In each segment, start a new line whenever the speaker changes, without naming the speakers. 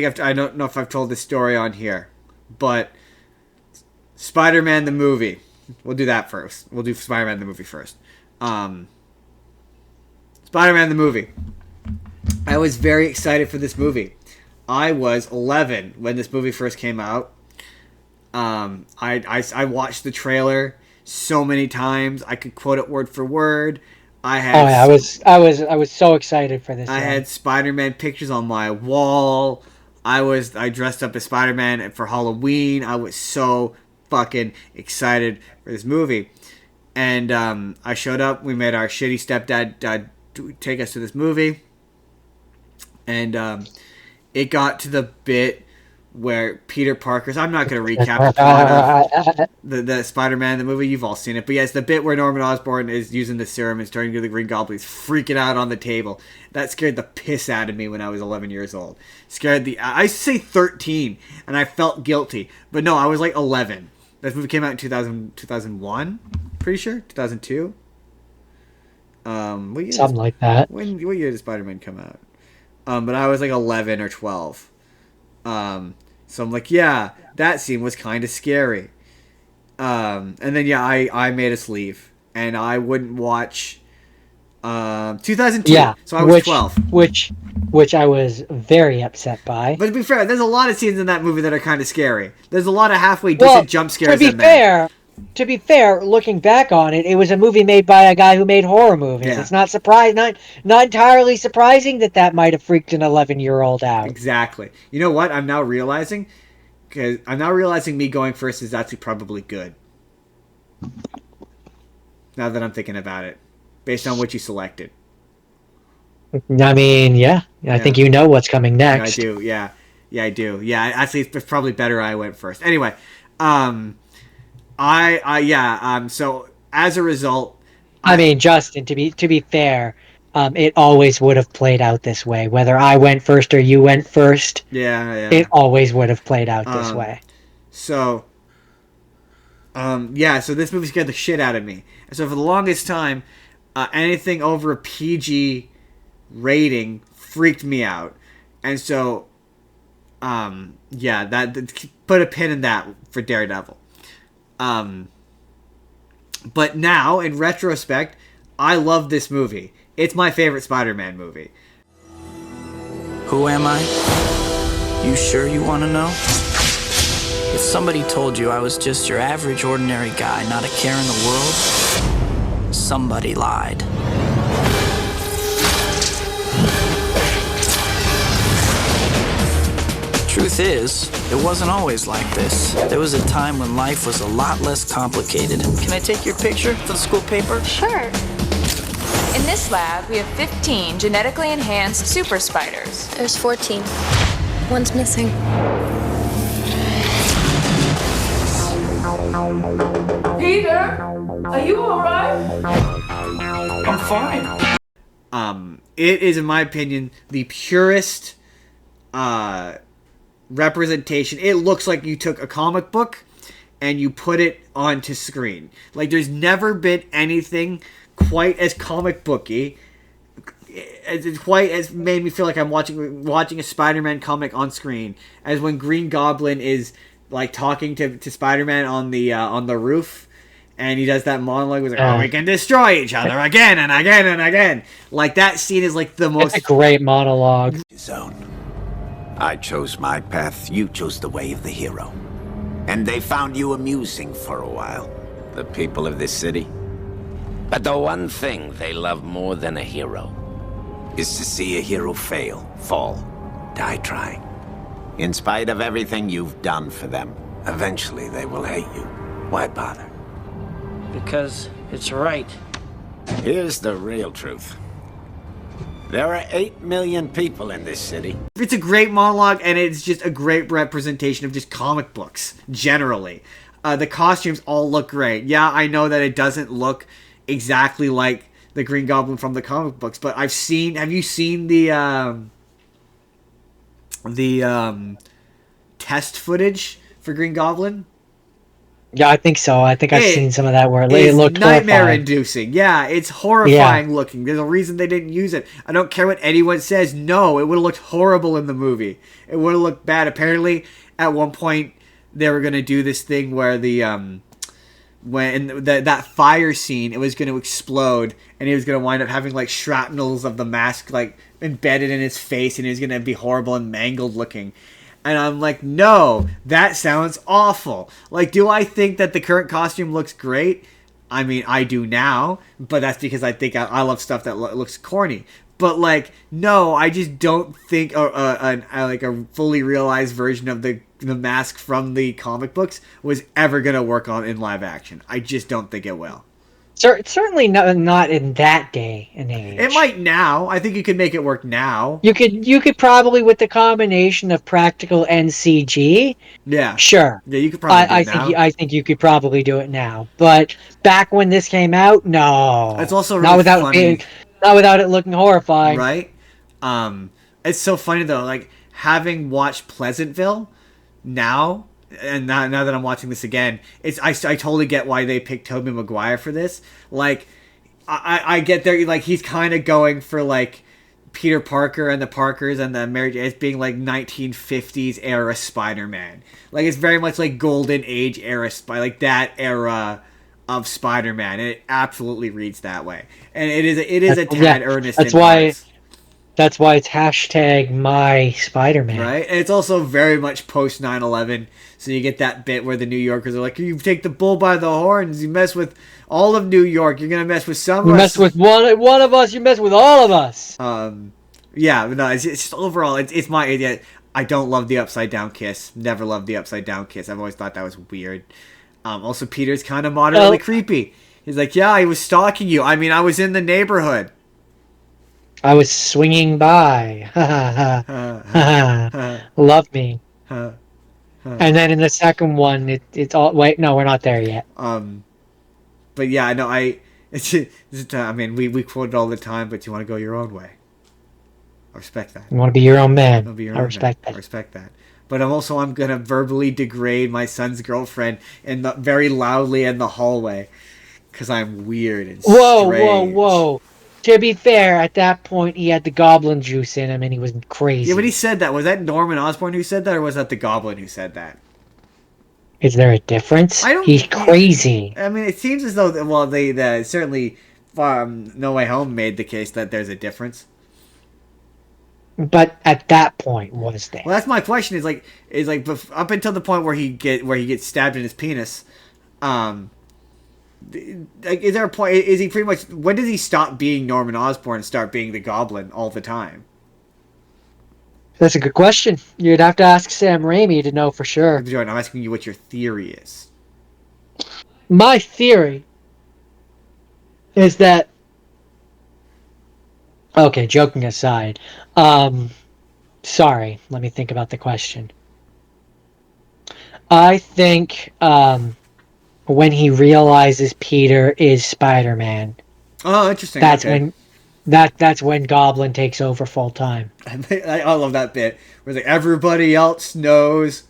I don't know if I've told this story on here, but Spider-Man the movie. We'll do that first. We'll do Spider-Man the movie first. Spider-Man the movie. I was very excited for this movie. I was 11 when this movie first came out. I watched the trailer so many times. I could quote it word for word.
I was so excited for this
I
one.
had Spider-Man pictures on my wall. I dressed up as Spider-Man for Halloween. I was so fucking excited for this movie. And I showed up. We made our shitty stepdad take us to this movie. And it got to the bit where Peter Parker's... I'm not going to recap the plot of the Spider-Man, the movie. You've all seen it. But yeah, it's the bit where Norman Osborn is using the serum and turning to the Green Goblin. He's freaking out on the table. That scared the piss out of me when I was 11 years old. I used to say 13, and I felt guilty. But no, I was like 11. This movie came out in 2001, pretty sure? 2002?
Something like that.
What year did Spider-Man come out? But I was like 11 or 12. So I'm like, yeah, that scene was kind of scary. And then, yeah, I made us leave. And I wouldn't watch 2002.
Yeah,
So I was 12.
Which I was very upset by.
But to be fair, there's a lot of scenes in that movie that are kind of scary. There's a lot of halfway decent jump scares in there.
To be fair, looking back on it, it was a movie made by a guy who made horror movies.
Yeah.
It's not entirely surprising that might have freaked an 11-year-old out.
Exactly. You know what? I'm now realizing me going first is actually probably good. Now that I'm thinking about it, based on what you selected.
I mean, yeah. I think you know what's coming next.
Yeah, I do. Yeah, I do. Yeah, actually, it's probably better I went first. Anyway, so as a result,
I mean, Justin, to be fair, it always would have played out this way. Whether I went first or you went first, it always would have played out this way.
So, so this movie scared the shit out of me. And so for the longest time, anything over a PG rating freaked me out. And so, that put a pin in that for Daredevil. But now, in retrospect, I love this movie. It's my favorite Spider-Man movie.
Who am I? You sure you want to know? If somebody told you I was just your average, ordinary guy, not a care in the world, somebody lied. Truth is, it wasn't always like this. There was a time when life was a lot less complicated. Can I take your picture for the school paper?
Sure. In this lab, we have 15 genetically enhanced super spiders.
There's 14. One's missing.
Peter, are you alright?
I'm fine.
It is, in my opinion, the purest representation. It looks like you took a comic book and you put it onto screen. Like, there's never been anything quite as comic booky, quite as made me feel like I'm watching a Spider-Man comic on screen, as when Green Goblin is like talking to Spider-Man on the roof, and he does that monologue with like, "Oh, we can destroy each other again and again and again." Like, that scene is like the most...
It's a great monologue.
Zone. I chose my path, you chose the way of the hero. And they found you amusing for a while, the people of this city. But the one thing they love more than a hero is to see a hero fail, fall, die trying. In spite of everything you've done for them, eventually they will hate you. Why bother?
Because it's right.
Here's the real truth. There are 8 million people in this city.
It's a great monologue, and it's just a great representation of just comic books, generally. The costumes all look great. Yeah, I know that it doesn't look exactly like the Green Goblin from the comic books, but have you seen the test footage for Green Goblin?
Yeah, I think so. I think I've seen some of that where it looked
nightmare-inducing. Yeah, it's horrifying looking. There's a reason they didn't use it. I don't care what anyone says. No, it would have looked horrible in the movie. It would have looked bad. Apparently, at one point, they were going to do this thing where that fire scene, it was going to explode, and he was going to wind up having like shrapnels of the mask like embedded in his face, and he was going to be horrible and mangled looking. And I'm like, no, that sounds awful. Like, do I think that the current costume looks great? I mean, I do now, but that's because I think I love stuff that looks corny. But like, no, I just don't think a fully realized version of the mask from the comic books was ever gonna work in live action. I just don't think it will.
Certainly not in that day and age.
It might now. I think you could make it work now.
You could probably, with the combination of practical and CG.
Yeah.
Sure.
Yeah, you could probably do it now.
I think you could probably do it now. But back when this came out, no.
It's also really funny.
Not without it looking horrifying.
Right? It's so funny though, like having watched Pleasantville now, and now that I'm watching this again, I totally get why they picked Tobey Maguire for this. Like, I get there, like he's kind of going for like Peter Parker and the Parkers and the Mary Jane as being like 1950s era Spider-Man. Like it's very much like Golden Age era like that era of Spider-Man, and it absolutely reads that way. And it is a tad earnest.
That's why it's hashtag my Spider-Man.
Right? And it's also very much post 9/11. So you get that bit where the New Yorkers are like, you take the bull by the horns, you mess with all of New York, you're going to mess with some of us.
You mess with one of us, you mess with all of us.
Yeah, but no, it's just overall, it's my idea. I don't love the upside down kiss. Never loved the upside down kiss. I've always thought that was weird. Also, Peter's kind of moderately creepy. He's like, yeah, he was stalking you. I mean, I was in the neighborhood.
I was swinging by. Love me. And then in the second one, it's all... Wait, no, we're not there yet.
But yeah, no, I mean, we quote it all the time, but you want to go your own way. I respect that.
You want to be your own man. I respect that.
I respect that. But I'm going to verbally degrade my son's girlfriend very loudly in the hallway. Because I'm weird and strange.
Whoa. To be fair, at that point, he had the goblin juice in him and he was crazy.
Yeah, but he said that. Was that Norman Osborn who said that, or was that the goblin who said that?
Is there a difference? He's crazy.
I mean, it seems as though, they certainly, No Way Home made the case that there's a difference.
But at that point, was there?
Well, that's my question. Is like up until the point where he gets stabbed in his penis. Like, is there a point? Is he pretty much? When does he stop being Norman Osborn and start being the Goblin all the time?
That's a good question. You'd have to ask Sam Raimi to know for sure.
I'm asking you what your theory is.
My theory is that... Okay, joking aside. Sorry, let me think about the question. I think when he realizes Peter is Spider-Man...
Oh, interesting.
That's when Goblin takes over full time.
I love that bit where it's like, everybody else knows.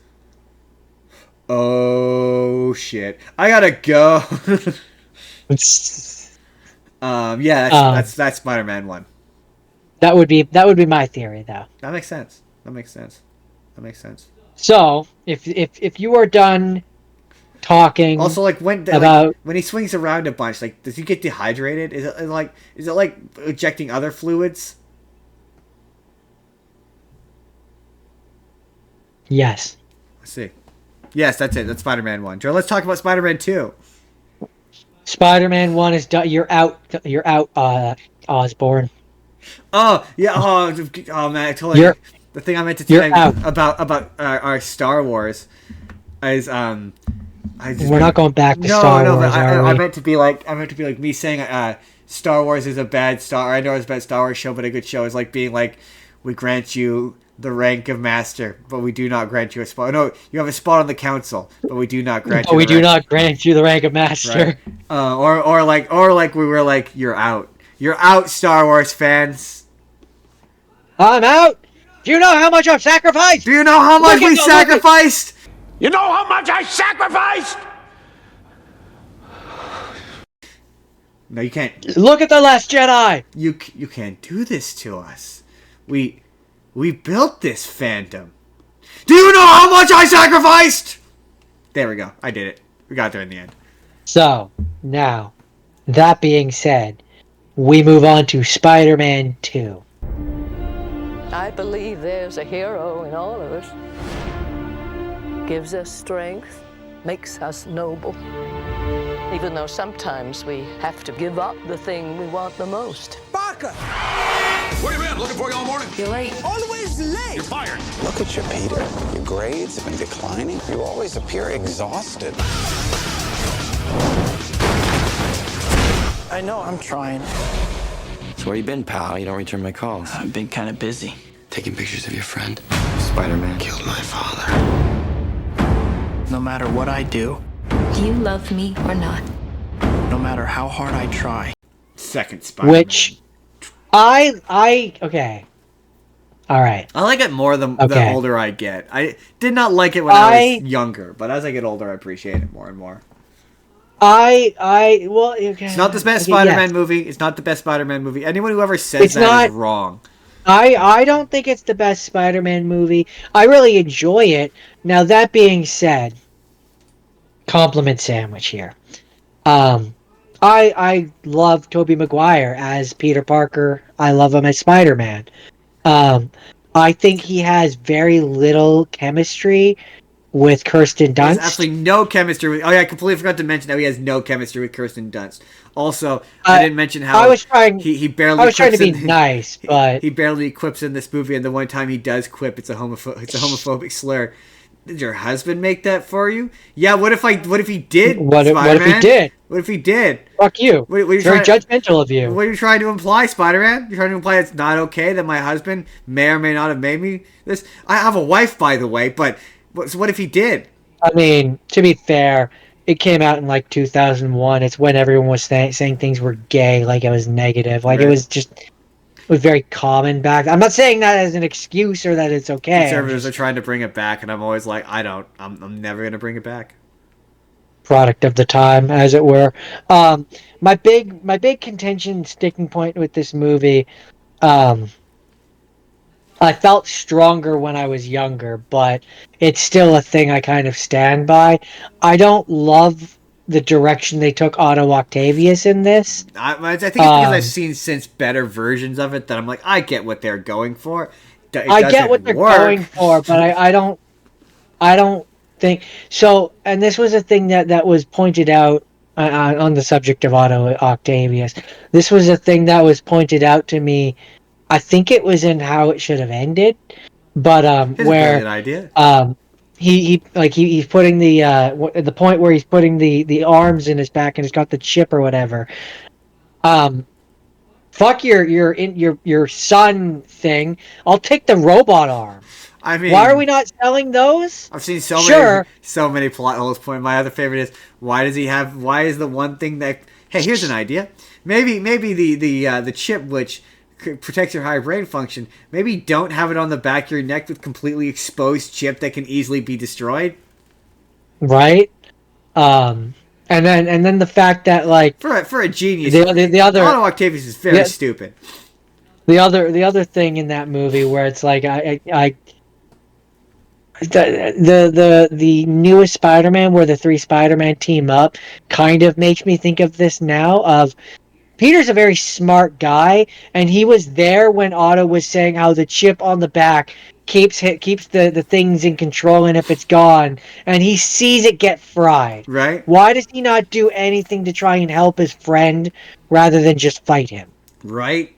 Oh shit! I gotta go. Yeah, that's Spider-Man 1.
That would be my theory, though.
That makes sense.
So if you are done talking,
also like when he swings around a bunch, like does he get dehydrated? Is it like ejecting other fluids?
Yes.
Let's see. Yes, that's it. That's Spider-Man 1. Joe, let's talk about Spider-Man 2.
Spider-Man 1 is done. You're out. Osborn.
Oh yeah. Oh man, I totally. The thing I meant to tell you about our Star Wars is we're
not going back to Star Wars.
I meant to be like me saying Star Wars is a bad Star. I know it's a bad Star Wars show, but a good show is like being like, we grant you the rank of master, but we do not grant you a spot. No, you have a spot on the council, but we do not grant.
We do not grant you the rank of master.
Right. Or like we were like, you're out. You're out, Star Wars fans.
I'm out. Do you know how much I've sacrificed?
Do you know how much we sacrificed?
You know how much I sacrificed?
No, you can't.
Look at The Last Jedi!
You can't do this to us. We built this fandom. Do you know how much I sacrificed? There we go. I did it. We got there in the end.
So, now, that being said, we move on to Spider-Man 2.
I believe there's a hero in all of us. Gives us strength, makes us noble. Even though sometimes we have to give up the thing we want the most.
Parker!
Where you been? Looking for you all morning.
You're late.
Always late!
You're fired.
Look at you, Peter. Your grades have been declining. You always appear exhausted.
I know, I'm trying.
So where you been, pal? You don't return my calls.
I've been kind of busy.
Taking pictures of your friend. Spider-Man killed my father.
No matter what I do,
Do you love me or not?
no matter how hard I try.
Second Spider-Man.
Which, okay. Alright.
I like it more the
Okay.
older I get. I did not like it when I was younger, but as I get older, I appreciate it more and more.
Well, okay.
It's not the best Spider-Man movie. It's not the best Spider-Man movie. Anyone who ever says
It's
that
not-
is wrong.
I don't think it's the best Spider-Man movie. I really enjoy it. Now, that being said, compliment sandwich here. I love Tobey Maguire as Peter Parker. I love him as Spider-Man. I think he has very little chemistry with Kirsten Dunst.
There's absolutely no chemistry with... Oh, yeah, I completely forgot to mention how he has no chemistry with Kirsten Dunst. Also, I didn't mention how
I was trying,
he barely
I was trying to be
quips in-
nice, but...
He barely quips in this movie, and the one time he does quip, it's a homophobic slur. Did your husband make that for you? Yeah, what if he did,
What if he did?
What if he did?
Fuck you.
What are you
it's very
trying
judgmental of you.
What are you trying to imply, Spider-Man? You're trying to imply it's not okay that my husband may or may not have made me this? I have a wife, by the way, but so what if he did?
I mean, to be fair, it came out in like 2001. It's when everyone was saying things were gay, like it was negative. Like
Right.
it was very common back. I'm not saying that as an excuse or that it's okay.
Conservatives are trying to bring it back, and I'm always like, I'm never gonna bring it back.
Product of the time, as it were. My big contention sticking point with this movie, I felt stronger when I was younger, but it's still a thing I kind of stand by. I don't love the direction they took Otto Octavius in this.
I think it's because I've seen since better versions of it that I'm like, I get what they're going for.
I get what they're going for, but I don't think so. And this was a thing that was pointed out on the subject of Otto Octavius. This was a thing that was pointed out to me. I think it was in How It Should Have Ended, but where
an idea.
He's putting the point where he's putting the arms in his back and he's got the chip or whatever. Fuck your son thing. I'll take the robot arm.
I mean,
why are we not selling those?
I've seen so many plot holes. My other favorite is why is the one thing that, hey, here's an idea. Maybe the chip which protects your higher brain function. Maybe don't have it on the back of your neck with completely exposed chip that can easily be destroyed.
Right. And then the fact that like
for a genius,
the other
Otto Octavius is very stupid.
The other thing in that movie where it's like the newest Spider-Man where the three Spider-Man team up kind of makes me think of this now of Peter's a very smart guy, and he was there when Otto was saying how the chip on the back keeps the things in control, and if it's gone, and he sees it get fried.
Right.
Why does he not do anything to try and help his friend rather than just fight him?
Right.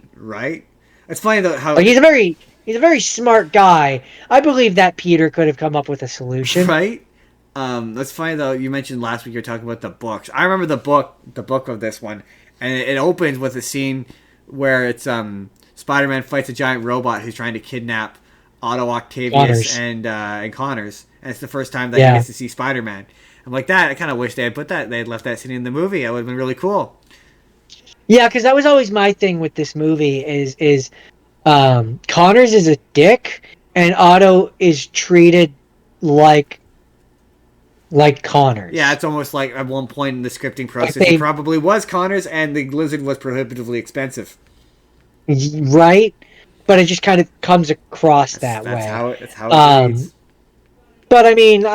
It's funny though how
he's a very smart guy. I believe that Peter could have come up with a solution.
Right. That's funny though. You mentioned last week you were talking about the books. I remember the book of this one. And it opens with a scene where it's Spider-Man fights a giant robot who's trying to kidnap Otto Octavius and Connors. And it's the first time that he gets to see Spider-Man. I'm like, I kind of wish they had left that scene in the movie. It would have been really cool.
Yeah, because that was always my thing with this movie is Connors is a dick and Otto is treated like like Connors.
Yeah, it's almost like at one point in the scripting process,
they-
it probably was Connors, and the lizard was prohibitively expensive.
Right? But it just kind of comes across that way.
That's how it reads.
But I mean,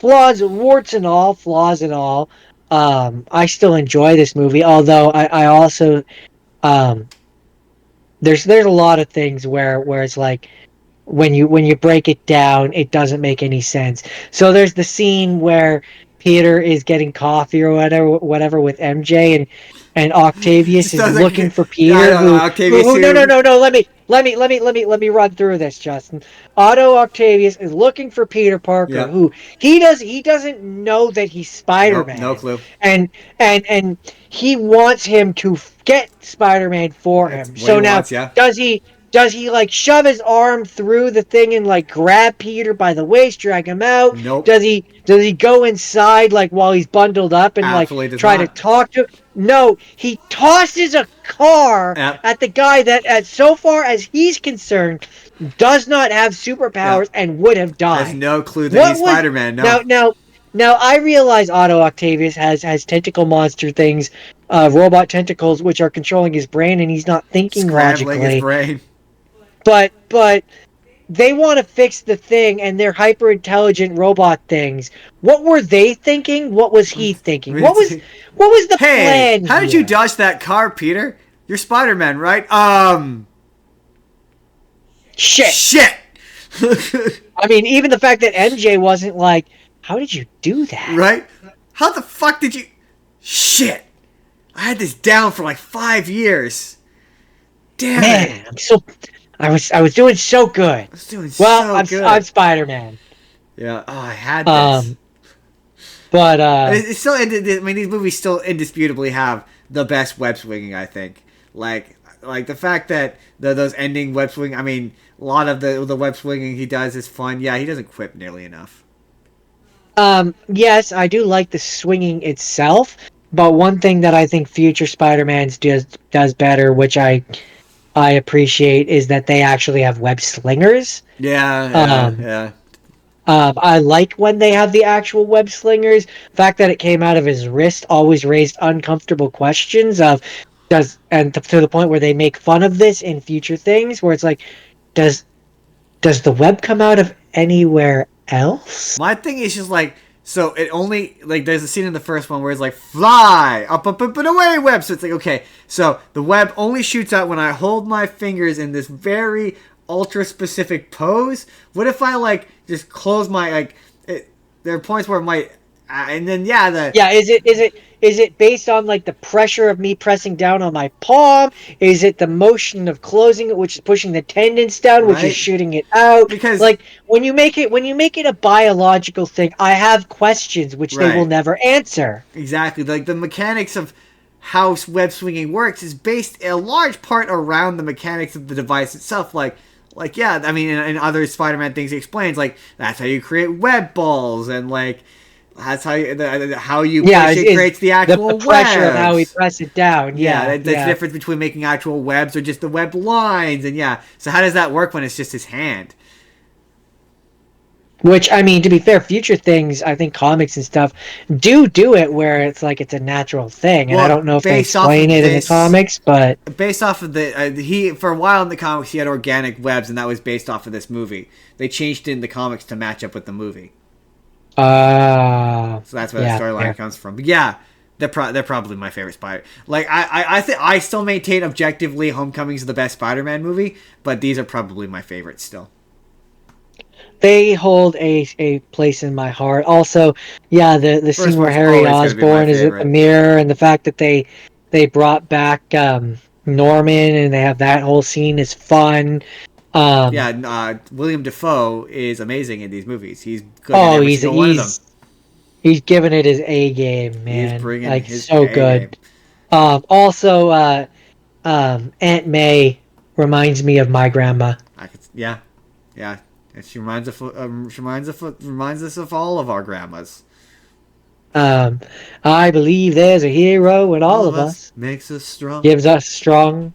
warts and all, flaws and all. I still enjoy this movie, although I also, there's a lot of things where it's like, when you break it down, it doesn't make any sense. So there's the scene where Peter is getting coffee or whatever with MJ, and Octavius is looking for Peter.
Octavius.
No. Let me run through this, Justin. Octavius is looking for Peter Parker, who he doesn't know that he's Spider-Man.
No clue.
And he wants him to get Spider-Man for him. So now, does he like shove his arm through the thing and like grab Peter by the waist, drag him out?
Nope.
Does he go inside like while he's bundled up and
Absolutely
like try to talk to him? No, he tosses a car at the guy that, as so far as he's concerned, does not have superpowers and would have died.
Has no clue that he's Spider-Man. No.
Now I realize Otto Octavius has tentacle monster things, robot tentacles, which are controlling his brain, and he's not thinking
Scrambling
logically.
his brain.
But they want to fix the thing, and they're hyper intelligent robot things. What were they thinking? What was he thinking? What was the plan?
How did you dodge that car, Peter? You're Spider-Man, right? Shit.
I mean, even the fact that MJ wasn't like, how did you do that?
Right? How the fuck did you? Shit. I had this down for like 5 years. Damn it.
I was doing so good. I'm Spider-Man.
Yeah. Oh, I had this.
But
it's still. I mean, these movies still indisputably have the best web swinging. I think. Like the fact that those ending web swing. I mean, a lot of the web swinging he does is fun. Yeah, he doesn't quip nearly enough.
Yes, I do like the swinging itself. But one thing that I think future Spider-Mans does better, which I appreciate, is that they actually have web slingers.
Yeah.
I like when they have the actual web slingers. The fact that it came out of his wrist always raised uncomfortable questions of to the point where they make fun of this in future things, where it's like, does the web come out of anywhere else?
My thing is just like, so it only, like, there's a scene in the first one where it's like, fly, up, and away, web. So it's like, okay, so the web only shoots out when I hold my fingers in this very ultra-specific pose. What if I, like, just close my, like, there are points where it might, and then,
is it based on, like, the pressure of me pressing down on my palm? Is it the motion of closing it, which is pushing the tendons down, which is shooting it out?
Because,
like, when you make it a biological thing, I have questions which they will never answer.
Exactly. Like, the mechanics of how web swinging works is based a large part around the mechanics of the device itself. Like yeah, I mean, in other Spider-Man things, he explains, like, that's how you create web balls, and, like, that's how you push it creates the actual
the pressure
webs.
of how we press it down.
That's the difference between making actual webs or just the web lines. And so how does that work when it's just his hand?
Which, I mean, to be fair, future things, I think comics and stuff do it where it's like it's a natural thing. And I don't know if they explain it in the comics, but
based off of he for a while in the comics he had organic webs, and that was based off of this movie. They changed it in the comics to match up with the movie. So that's where the storyline comes from. But yeah, they're probably my favorite Spider. Like I think I still maintain objectively Homecoming's the best Spider-Man movie, but these are probably my favorites still.
They hold a place in my heart. Also, the scene where Harry Osborn is at the mirror, and the fact that they brought back Norman, and they have that whole scene is fun.
William Dafoe is amazing in these movies. He's good in every single one of them.
He's giving it his A game, man.
He's bringing
like
his
so
A
good.
Game.
Also, Aunt May reminds me of my grandma.
Yeah. She reminds us of all of our grandmas.
I believe there's a hero in all of us.
Makes us strong.
Gives us strong.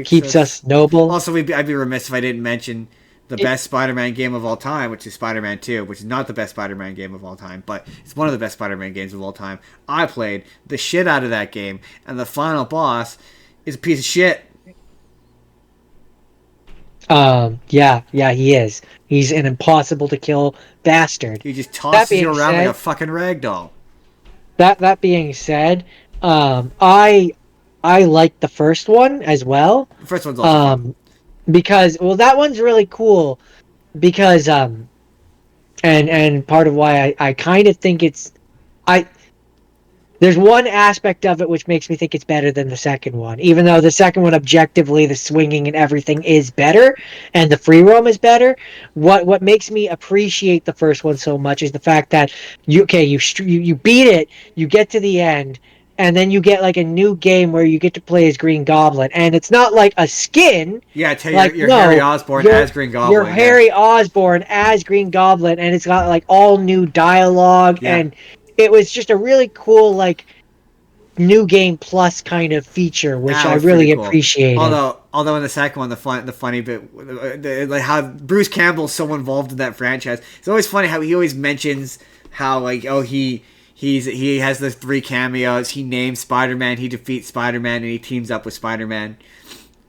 Keeps us noble.
Also, I'd be remiss if I didn't mention the best Spider-Man game of all time, which is Spider-Man 2, which is not the best Spider-Man game of all time, but it's one of the best Spider-Man games of all time. I played the shit out of that game, and the final boss is a piece of shit.
Yeah, he is. He's an impossible to kill bastard.
He just tosses you around like a fucking ragdoll.
That being said, I like the first one as well.
The first one's also fun.
Because that one's really cool because and part of why I kind of think there's one aspect of it which makes me think it's better than the second one, even though the second one objectively the swinging and everything is better and the free roam is better. What makes me appreciate the first one so much is the fact that you beat it, you get to the end, and then you get like a new game where you get to play as Green Goblin, and it's not like a skin.
Yeah, you're Harry Osborn as Green Goblin.
You're Harry Osborn as Green Goblin, and it's got like all new dialogue, and it was just a really cool like new game plus kind of feature, which I really appreciated.
Although in the second one, the funny bit, like how Bruce Campbell's so involved in that franchise. It's always funny how he always mentions how like he has the 3 cameos. He names Spider-Man, he defeats Spider-Man, and he teams up with Spider-Man.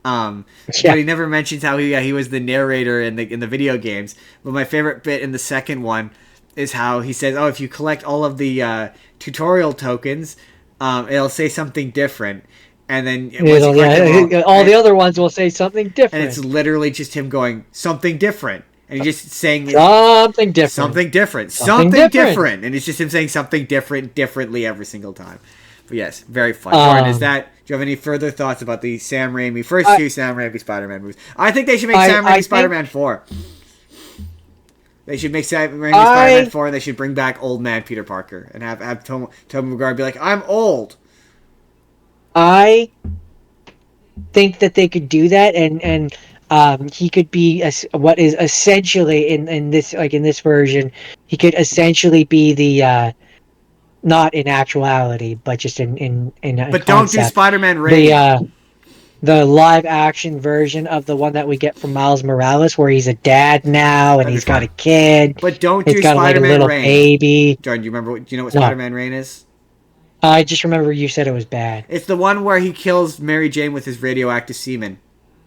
But he never mentions how he was the narrator in the video games. But my favorite bit in the second one is how he says, if you collect all of the tutorial tokens, it'll say something different. And then
all the other ones will say something different.
And it's literally just him going, something different. And he's just saying
something different.
Something different. Something different. And it's just him saying something differently every single time. But yes, very fun. Jordan, do you have any further thoughts about the Sam Raimi, first 2 Sam Raimi Spider-Man movies? I think they should make Sam Raimi Spider-Man 4. They should make Sam Raimi Spider-Man 4, and they should bring back old man Peter Parker and have Tobey Maguire be like, I'm old.
I think that they could do that, and he could be what is essentially in this version, he could essentially be the not in actuality, but just in
but don't do Spider-Man Raimi.
The live action version of the one that we get from Miles Morales, where he's a dad now and he's got a kid.
But don't do Spider-Man
like a little
Rain.
Baby.
Jordan, do you know what Spider-Man Rain is?
I just remember you said it was bad.
It's the one where he kills Mary Jane with his radioactive semen.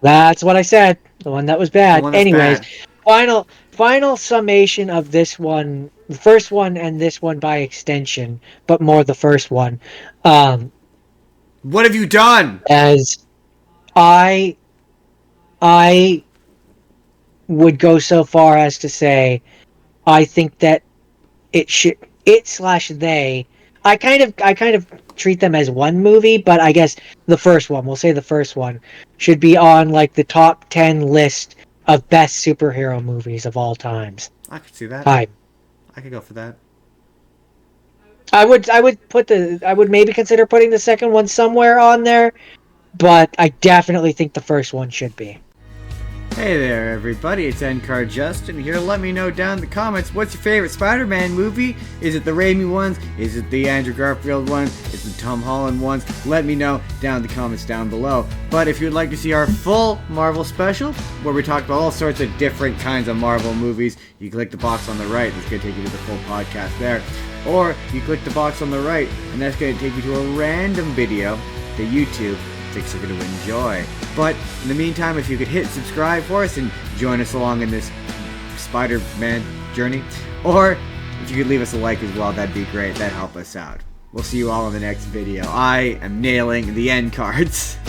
That's what I said. The one that was bad. Anyways,
bad.
Final summation of this one, the first one and this one by extension, but more the first one.
What have you done?
As I would go so far as to say, I think that they. I kind of treat them as one movie, but I guess the first one, we'll say the first one, should be on like the top 10 list of best superhero movies of all times.
I could see that. I could go for that.
I would maybe consider putting the second one somewhere on there, but I definitely think the first one should be.
Hey there, everybody. It's N-Card Justin here. Let me know down in the comments, what's your favorite Spider-Man movie? Is it the Raimi ones? Is it the Andrew Garfield ones? Is it the Tom Holland ones? Let me know down in the comments down below. But if you'd like to see our full Marvel special, where we talk about all sorts of different kinds of Marvel movies, you click the box on the right. That's going to take you to the full podcast there. Or you click the box on the right, and that's going to take you to a random video to YouTube. You're going to enjoy. But in the meantime, if you could hit subscribe for us and join us along in this Spider-Man journey, or if you could leave us a like as well, that'd be great. That'd help us out. We'll see you all in the next video. I am nailing the end cards.